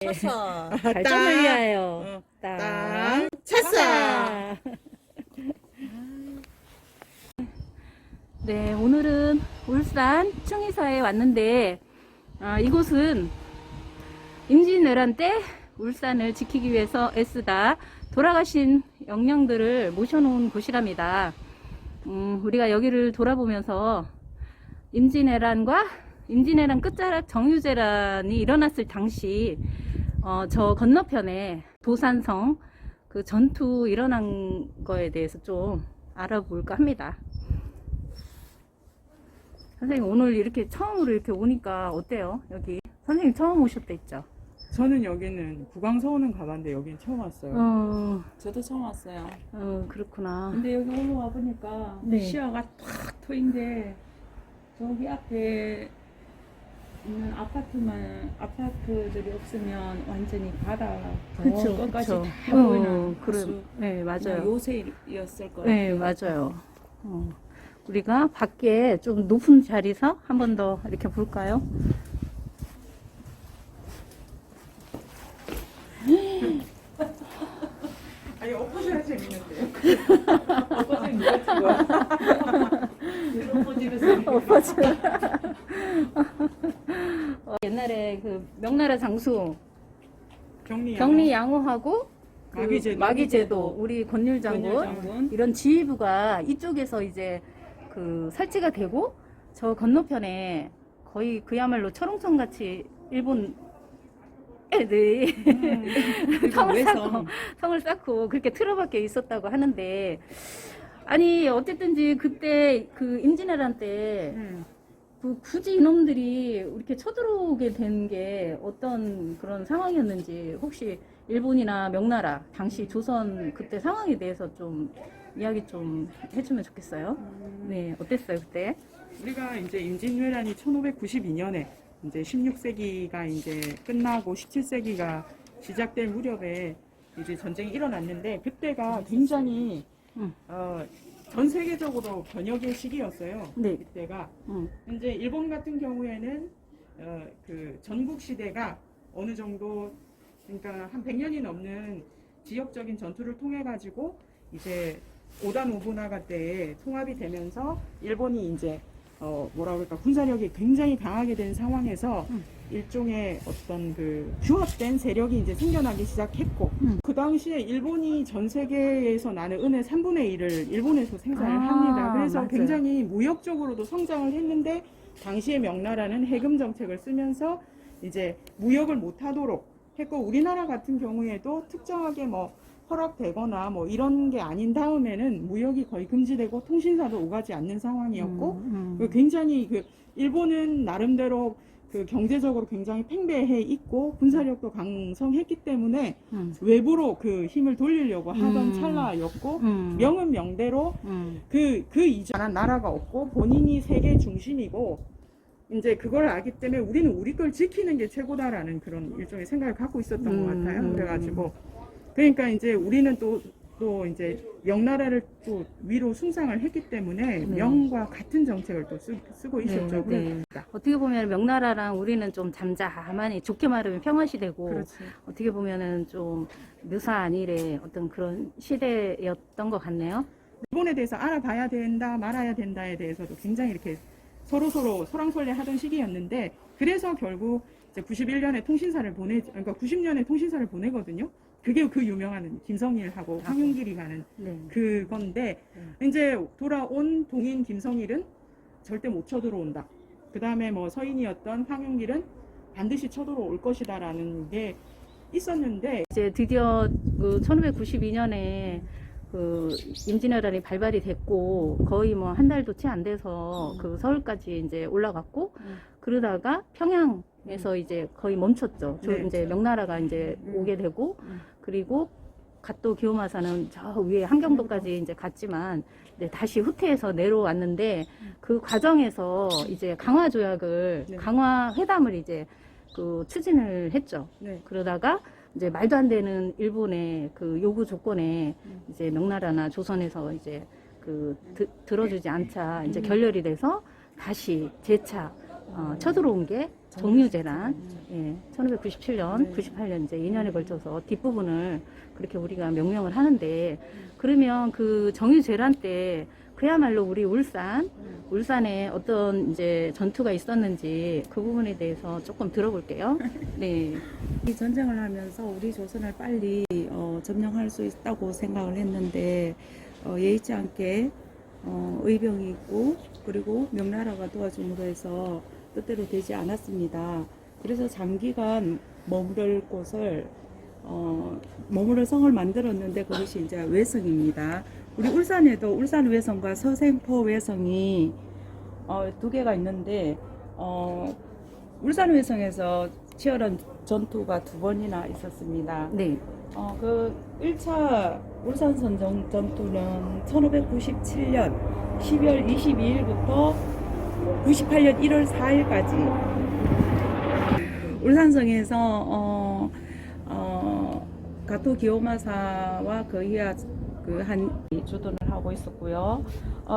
쳤어. 발전을 위하여 땅 찼어. 찼어. 네, 오늘은 울산 충의사에 왔는데 이곳은 임진왜란 때 울산을 지키기 위해서 애쓰다 돌아가신 영령들을 모셔놓은 곳이랍니다. 우리가 여기를 돌아보면서 임진왜란 끝자락 정유재란이 일어났을 당시 저 건너편에 도산성 그 전투 일어난 거에 대해서 좀 알아볼까 합니다. 선생님 오늘 이렇게 처음으로 이렇게 오니까 어때요? 여기 선생님 처음 오셨다 했죠? 저는 여기는 구강서원은 가봤는데 여긴 처음 왔어요. 저도 처음 왔어요. 그렇구나. 근데 여기 올라와 보니까 네. 시야가 탁 트인데 저기 앞에 있는 아파트들이 없으면 완전히 바다 그쵸, 끝까지 그쵸. 다 보이는 그래. 아주 네, 그냥 맞아요. 요새였을 거예요. 네, 맞아요. 우리가 밖에 좀 높은 자리에서 한 번 더 이렇게 볼까요? 아니 엎어져야 재밌는데요. 엎어지면 누가 찍어요? 엎어지면서 옛날에 그 명나라 장수 격리 경리 양호하고 그 마귀제도. 마귀제도 우리 권율장군 권율장군. 이런 지휘부가 이쪽에서 이제 그 설치가 되고 저 건너편에 거의 그야말로 철옹성 같이 일본 애들이 성을 쌓고 그렇게 틀어박혀 있었다고 하는데 아니 어쨌든지 그때 그 임진왜란 때 굳이 이놈들이 이렇게 쳐들어오게 된 게 어떤 그런 상황이었는지 혹시 일본이나 명나라 당시 조선 그때 상황에 대해서 좀 이야기 좀 해주면 좋겠어요. 네, 어땠어요 그때? 우리가 이제 임진왜란이 1592년에 이제 16세기가 이제 끝나고 17세기가 시작될 무렵에 이제 전쟁이 일어났는데 그때가 굉장히 전 세계적으로 번역의 시기였어요. 네. 그때가 음. 이제 일본 같은 경우에는 그 전국 시대가 어느 정도 그러니까 한 100년이 넘는 지역적인 전투를 통해 가지고 이제 오다 노부나가 때에 통합이 되면서 일본이 이제 뭐라 그럴까 군사력이 굉장히 강하게 된 상황에서 일종의 어떤 그 규합된 세력이 이제 생겨나기 시작했고 그 당시에 일본이 전 세계에서 나는 은의 3분의 1을 일본에서 생산을 합니다. 그래서 맞아요. 굉장히 무역적으로도 성장을 했는데 당시에 명나라는 해금 정책을 쓰면서 이제 무역을 못하도록 했고 우리나라 같은 경우에도 특정하게 뭐 허락되거나 뭐 이런 게 아닌 다음에는 무역이 거의 금지되고 통신사도 오가지 않는 상황이었고 굉장히 그 일본은 나름대로 그 경제적으로 굉장히 팽배해 있고 군사력도 강성했기 때문에 외부로 그 힘을 돌리려고 하던 찰나였고 명은 명대로 그 이전한 나라가 없고 본인이 세계 중심이고 이제 그걸 알기 때문에 우리는 우리 걸 지키는 게 최고다라는 그런 일종의 생각을 갖고 있었던 것 같아요. 그래가지고 그러니까 이제 우리는 또 이제 명나라를 또 위로 숭상을 했기 때문에 명과 같은 정책을 또 쓰고 있었죠. 그러니까. 어떻게 보면 명나라랑 우리는 좀 잠잠하니 좋게 말하면 평화시대고 그렇지. 어떻게 보면은 좀 묘사한 일의 어떤 그런 시대였던 것 같네요. 일본에 대해서 알아봐야 된다, 말아야 된다에 대해서도 굉장히 이렇게 서로 설왕설래 하던 시기였는데 그래서 결국 이제 91년에 그러니까 90년에 통신사를 보내거든요. 그게 그 유명한 김성일하고 황윤길이 가는 그건데 이제 돌아온 동인 김성일은 절대 못 쳐들어온다. 그 다음에 뭐 서인이었던 황윤길은 반드시 쳐들어올 것이다라는 게 있었는데 이제 드디어 그 1592년에 그 임진왜란이 발발이 됐고 거의 뭐 한 달도 채 안 돼서 그 서울까지 이제 올라갔고 그러다가 평양에서 이제 거의 멈췄죠. 이제 명나라가 이제 오게 되고 그리고 갓도 기요마사는 저 위에 한경도까지 이제 갔지만 이제 다시 후퇴해서 내려왔는데 그 과정에서 이제 강화 조약을 강화 회담을 이제 그 추진을 했죠. 그러다가 이제 말도 안 되는 일본의 그 요구 조건에 이제 명나라나 조선에서 이제 그 들어주지 않자 이제 결렬이 돼서 다시 재차 쳐들어온 게 정유재란, 예, 1597년, 98년 이제 2년에 걸쳐서 뒷부분을 그렇게 우리가 명명을 하는데, 그러면 그 정유재란 때 그야말로 우리 울산에 어떤 이제 전투가 있었는지 그 부분에 대해서 조금 들어볼게요. 네. 이 전쟁을 하면서 우리 조선을 빨리 점령할 수 있다고 생각을 했는데 예의치 않게 의병이 있고 그리고 명나라가 도와줌으로 해서 뜻대로 되지 않았습니다. 그래서 장기간 머무를 곳을 머무를 성을 만들었는데 그것이 이제 외성입니다. 우리 울산에도 울산 외성과 서생포 외성이 두 개가 있는데 울산 외성에서 치열한 전투가 두 번이나 있었습니다. 네. 그 1차 울산선 전투는 1597년 12월 22일부터 98년 1월 4일까지 울산성에서 가토 기요마사와 그이하 한 주둔을 하고 있었고요.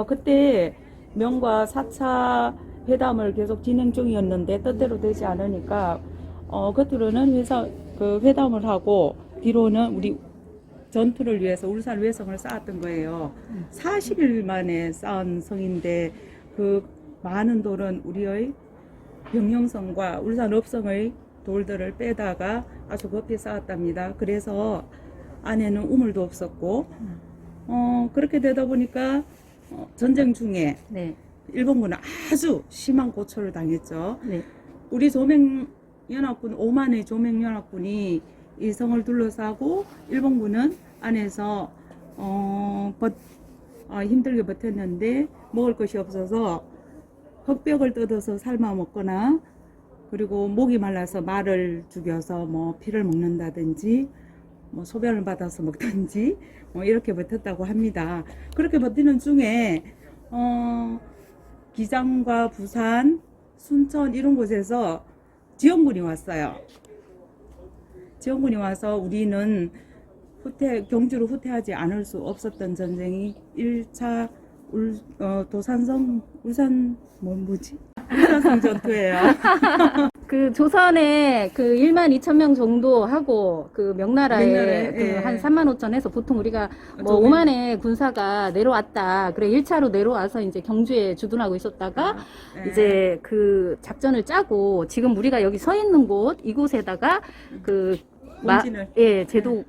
그때 명과 4차 회담을 계속 진행 중이었는데 뜻대로 되지 않으니까 겉으로는 회담을 하고 뒤로는 우리 전투를 위해서 울산 외성을 쌓았던 거예요. 40일 만에 쌓은 성인데 그 많은 돌은 우리의 병영성과 울산 읍성의 돌들을 빼다가 아주 급히 쌓았답니다. 그래서 안에는 우물도 없었고 그렇게 되다 보니까 전쟁 중에 네. 일본군은 아주 심한 고초를 당했죠. 네. 우리 조맹연합군 5만의 조맹연합군이 이 성을 둘러싸고 일본군은 안에서 힘들게 버텼는데 먹을 것이 없어서 흙벽을 뜯어서 삶아 먹거나 그리고 목이 말라서 말을 죽여서 뭐 피를 먹는다든지 뭐 소변을 받아서 먹든지 뭐 이렇게 버텼다고 합니다. 그렇게 버티는 중에 기장과 부산, 순천 이런 곳에서 지원군이 왔어요. 지원군이 와서 우리는 경주를 후퇴하지 않을 수 없었던 전쟁이 1차 울산성 전투예요. 그 조선에 그 1만 2천 명 정도 하고 그 명나라에 명나라에, 그 예. 한 3만 5천 해서 보통 우리가 뭐 조금- 5만의 군사가 내려왔다. 그래 1차로 내려와서 이제 경주에 주둔하고 있었다가 네. 이제 그 작전을 짜고 지금 우리가 여기 서 있는 곳 이곳에다가 그 본진을. 제도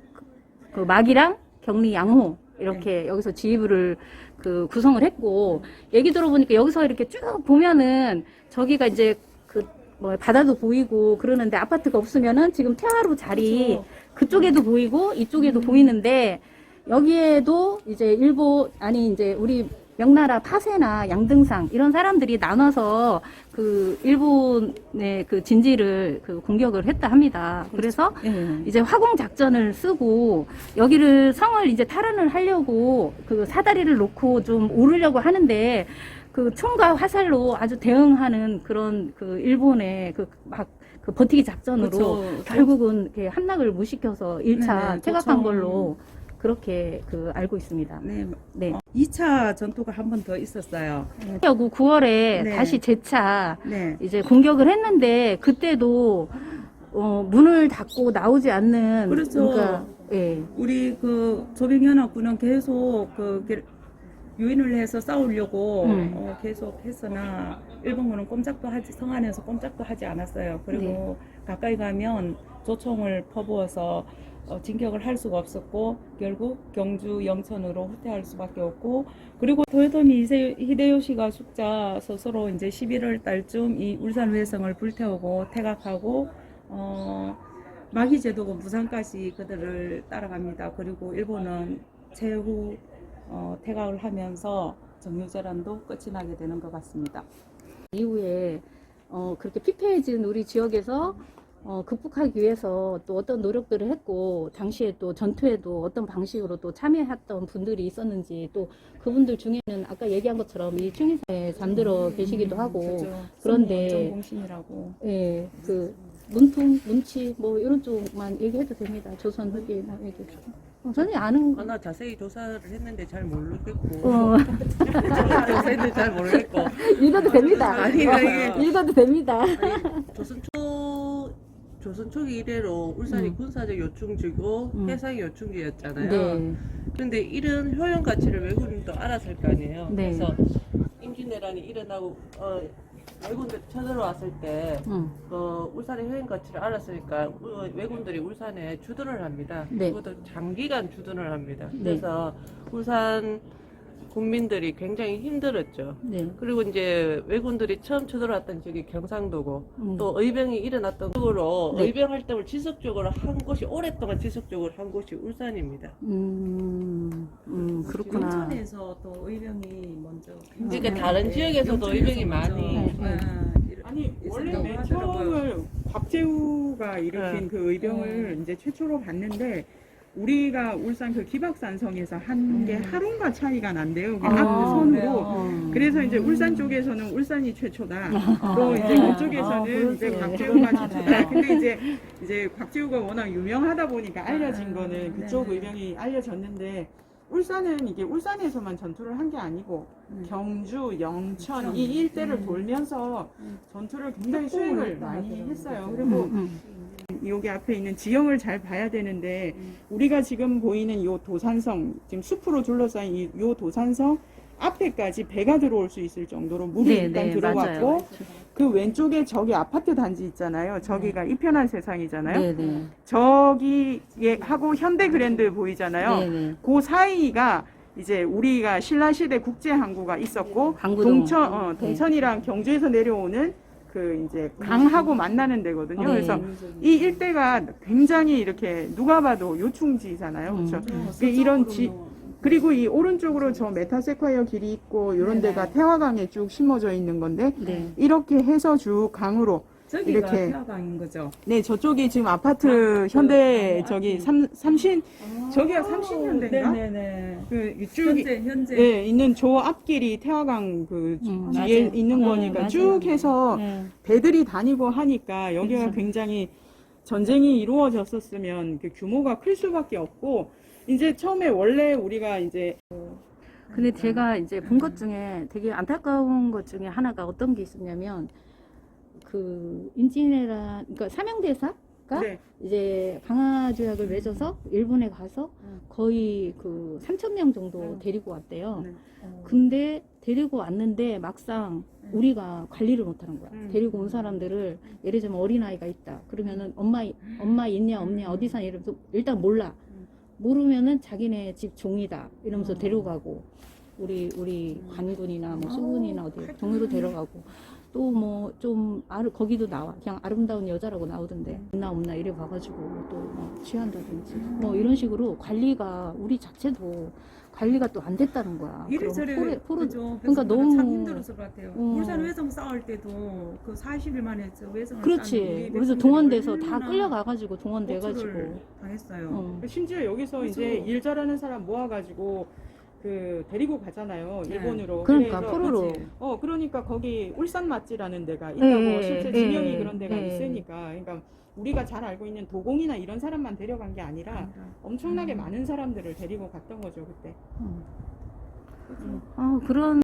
그 막이랑 경리 양호 이렇게 여기서 지휘부를 그 구성을 했고 얘기 들어보니까 여기서 이렇게 쭉 보면은 저기가 이제 그 뭐 바다도 보이고 그러는데 아파트가 없으면은 지금 태화로 자리 그렇죠. 그쪽에도 보이고 이쪽에도 보이는데 여기에도 이제 이제 우리 명나라 파세나 양등상 이런 사람들이 나눠서 그 일본의 그 진지를 그 공격을 했다 합니다. 그래서 예. 이제 화공 작전을 쓰고 여기를 성을 이제 탈환을 하려고 그 사다리를 놓고 좀 오르려고 하는데 그 총과 화살로 아주 대응하는 그런 그 일본의 그 버티기 작전으로 그렇죠. 결국은 이렇게 함락을 못 시켜서 1차 네네, 퇴각한 보통- 걸로 그렇게 그 알고 있습니다. 네. 네. 2차 전투가 한 번 더 있었어요. 9월에 네. 다시 재차 네. 이제 공격을 했는데 그때도 문을 닫고 나오지 않는 그렇죠. 그러니까 예. 우리 그 조병연합군은 계속 유인을 해서 싸우려고 계속 했으나 일본군은 성 안에서 꼼짝도 하지 않았어요. 그리고 가까이 가면 조총을 퍼부어서 진격을 할 수가 없었고 결국 경주 영천으로 후퇴할 수밖에 없고 그리고 도요토미 히데요시가 숙자 스스로 이제 11월 달쯤 이 울산 외성을 불태우고 퇴각하고 마기 제도군 부산까지 그들을 따라갑니다. 그리고 일본은 최후 퇴각을 하면서 정유재란도 끝이 나게 되는 것 같습니다. 이후에 그렇게 피폐해진 우리 지역에서 극복하기 위해서 또 어떤 노력들을 했고 당시에 또 전투에도 어떤 방식으로 또 참여했던 분들이 있었는지 또 그분들 중에는 아까 얘기한 것처럼 이 충의사에 잠들어 계시기도 하고 그렇죠. 그런데 공신이라고. 예, 그 문통, 문치 뭐 이런 쪽만 얘기해도 됩니다. 조선 후기 뭐 얘기. 선생님 아는 나 자세히 조사를 했는데 잘 모르겠고 어, 자세히도 잘 모르겠고 읽어도 됩니다. 아니, 이게- 읽어도 됩니다. 조선 초기 이래로 울산이 음. 군사적 요충지고 해상의 요충지였잖아요. 네. 그런데 이런 효용 가치를 외국인도 알았을 거 아니에요. 네. 그래서 임진왜란이 일어나고 외국인들이 쳐들어왔을 때 울산의 효용 가치를 알았으니까 외국인들이 울산에 주둔을 합니다. 네. 그것도 장기간 주둔을 합니다. 네. 그래서 울산 국민들이 굉장히 힘들었죠. 네. 그리고 이제 외군들이 처음 쳐들어왔던 지역이 경상도고 음. 또 의병이 일어났던 쪽으로 네. 의병 활동을 지속적으로 한 곳이 오랫동안 지속적으로 한 곳이 울산입니다. 그렇구나. 인천에서 또 의병이 먼저 그러니까 다른 지역에서도 의병이 많이 네. 아니 원래 있었다고 맨 하더라고요. 처음을 곽재우가 일으킨 네. 그 의병을 이제 최초로 봤는데 우리가 울산 그 기박산성에서 한 게 하루가 차이가 난대요. 그 앞선으로. 그래서 이제 울산 쪽에서는 울산이 최초다. 또 이제 그쪽에서는 이제 곽재우가 최초다. 근데 이제 곽재우가 워낙 유명하다 보니까 알려진 거는 그쪽 네네. 의병이 알려졌는데 울산은 이게 울산에서만 전투를 한 게 아니고 경주, 영천 이 일대를 돌면서 전투를 굉장히 수행을 많이 했어요. 그리고 여기 앞에 있는 지형을 잘 봐야 되는데 우리가 지금 보이는 이 도산성 지금 숲으로 둘러싸인 이 도산성 앞에까지 배가 들어올 수 있을 정도로 물이 네, 일단 네, 들어왔고 맞아요. 그 왼쪽에 저기 아파트 단지 있잖아요. 저기가 이편한 세상이잖아요. 네네. 저기에 하고 현대그랜드 보이잖아요. 네네. 그 사이가 이제 우리가 신라시대 국제항구가 있었고 강구동. 동천이랑 경주에서 내려오는 그 이제 강하고 만나는 데거든요. 네. 그래서 이 일대가 굉장히 이렇게 누가 봐도 요충지잖아요. 그렇죠? 이런 그리고 이 오른쪽으로 저 메타세콰이어 길이 있고 이런 데가 태화강에 쭉 심어져 있는 건데 네. 이렇게 해서 쭉 강으로 저기가 이렇게. 태화강인 거죠. 네 저쪽이 지금 아파트 현대 아, 저기 앞이. 삼신 저기가 삼신현대인가? 네네네. 그 이쪽이 현재 예, 있는 저 앞길이 태화강 그 뒤에 맞아요. 있는 네, 거니까 맞아요. 쭉 해서 네. 배들이 다니고 하니까 여기가 그쵸. 굉장히 전쟁이 이루어졌었으면 그 규모가 클 수밖에 없고 이제 처음에 원래 우리가 이제 근데 제가 이제 본 것 중에 되게 안타까운 것 중에 하나가 어떤 게 있었냐면 그 임진왜란 그러니까 삼양대사가 네, 이제 강화조약을 맺어서 일본에 가서 거의 그 3,000명 정도 데리고 왔대요. 네. 근데 데리고 왔는데 막상 우리가 관리를 못하는 거야. 데리고 온 사람들을 예를 들면 어린아이가 있다. 그러면은 엄마 있냐 없냐 어디 사냐 이러면서 일단 몰라. 모르면은 자기네 집 종이다 이러면서 데려가고 우리 관군이나 뭐 수군이나 어디 종으로 데려가고 또 뭐 좀 거기도 나와 그냥 아름다운 여자라고 나오던데 없나 이래 봐가지고 또 뭐 취한다든지 뭐 이런 식으로 관리가 우리 자체도 관리가 또 안 됐다는 거야. 이래저래 그럼 그죠. 그러니까 너무 참 힘들었을 것 같아요. 어. 울산 외성 싸울 때도 그 40일 만에 저 외성을 그렇지. 싸는 우리 그래서 백성들이 동원돼서 다 얼마나 끌려가가지고 동원돼가지고 고초를 당했어요. 어. 심지어 여기서 그래서- 이제 일 잘하는 사람 모아가지고 그 데리고 가잖아요 네. 일본으로. 그러니까 그래서 포로로 그렇지. 그러니까 거기 울산 맛지라는 데가 있다고 예, 실제 예, 지명이 그런 데가 예. 있으니까 그러니까 우리가 잘 알고 있는 도공이나 이런 사람만 데려간 게 아니라 엄청나게 많은 사람들을 데리고 갔던 거죠 그때. 그런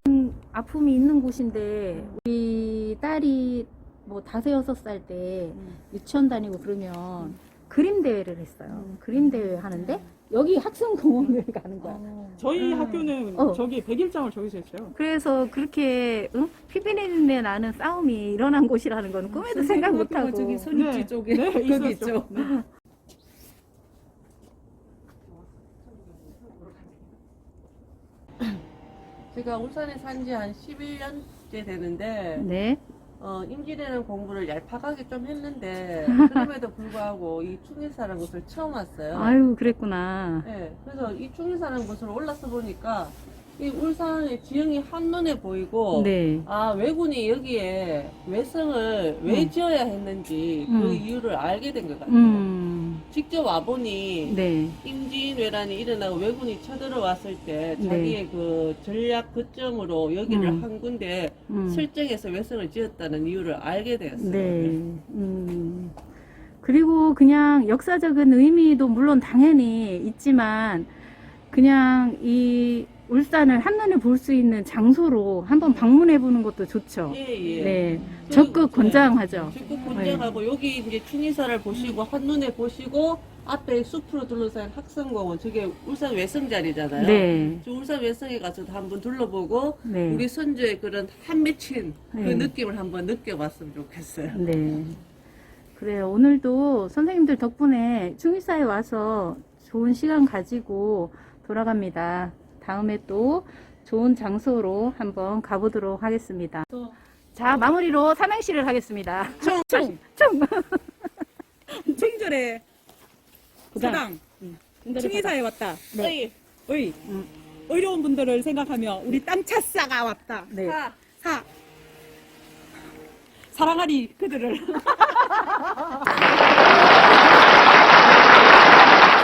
아픔이 있는 곳인데 우리 딸이 뭐 5-6살 때 유치원 다니고 그러면 그림 대회를 했어요. 그림 대회 하는데 여기 학생공원을 가는 거야. 저희 학교는 저기 100일장을 저기서 했어요. 그래서 그렇게 피비린내 나는 싸움이 일어난 곳이라는 건 꿈에도 생각 못하고. 저기 선입지 네. 쪽에 네, 거기 있었죠. 있죠. 제가 울산에 산 지 한 11년째 되는데 네. 임진왜란 공부를 얄팍하게 좀 했는데 그럼에도 불구하고 이 충일사라는 곳을 처음 왔어요. 아유 그랬구나. 네, 그래서 이 충일사라는 곳을 올라서 보니까 이 울산의 지형이 한눈에 보이고 네. 아 외군이 여기에 외성을 왜 지어야 했는지 그 이유를 알게 된 것 같아요. 직접 와보니 네. 임진왜란이 일어나고 외군이 쳐들어왔을 때 네. 자기의 그 전략 거점으로 여기를 음. 한 군데 음. 설정해서 외성을 지었다는 이유를 알게 되었어요. 네. 그리고 그냥 역사적인 의미도 물론 당연히 있지만 그냥 이 울산을 한눈에 볼 수 있는 장소로 한번 방문해 보는 것도 좋죠. 예, 예. 네, 적극 권장하죠. 적극 권장하고 여기 이제 충의사를 보시고 한눈에 보시고 앞에 숲으로 둘러싼 학성공원 저게 울산 외성자리잖아요. 네, 저 울산 외성에 가서도 한번 둘러보고 네, 우리 선조의 그런 한 맺힌 그 네. 느낌을 한번 느껴봤으면 좋겠어요. 네. 그래요. 오늘도 선생님들 덕분에 충의사에 와서 좋은 시간 가지고 돌아갑니다. 다음에 또 좋은 장소로 한번 가보도록 하겠습니다. 자, 마무리로 삼행시를 하겠습니다. 총! 충절에 부당. 수당 충의사에 왔다. 네. 의 의로운 분들을 생각하며 우리 땅 차싸가 왔다. 네. 사 사랑하리 그들을